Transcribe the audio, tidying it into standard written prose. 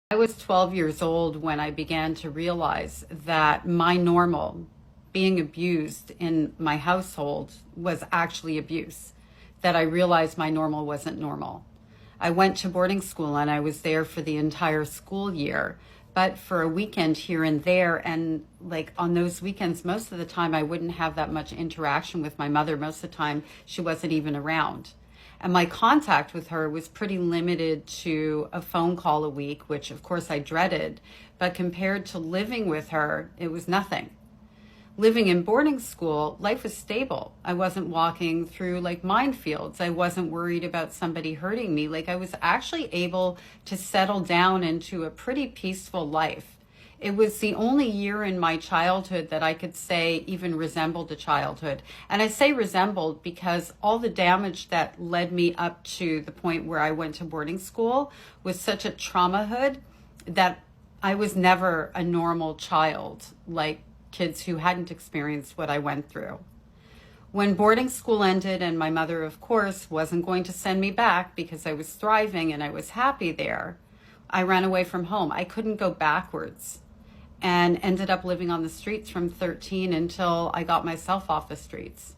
I was 12 years old when I began to realize that my normal, being abused in my household, was actually abuse. That I realized my normal wasn't normal. I went to boarding school and I was there for the entire school year, but for a weekend here and there. And like on those weekends, most of the time I wouldn't have that much interaction with my mother. Most of the time she wasn't even around. And my contact with her was pretty limited to a phone call a week, which of course I dreaded. But compared to living with her, it was nothing. Living in boarding school, life was stable. I wasn't walking through like minefields. I wasn't worried about somebody hurting me. Like I was actually able to settle down into a pretty peaceful life. It was the only year in my childhood that I could say even resembled a childhood. And I say resembled because all the damage that led me up to the point where I went to boarding school was such a traumahood that I was never a normal child like kids who hadn't experienced what I went through. When boarding school ended and my mother, of course, wasn't going to send me back because I was thriving and I was happy there, I ran away from home. I couldn't go backwards and ended up living on the streets from 13 until I got myself off the streets.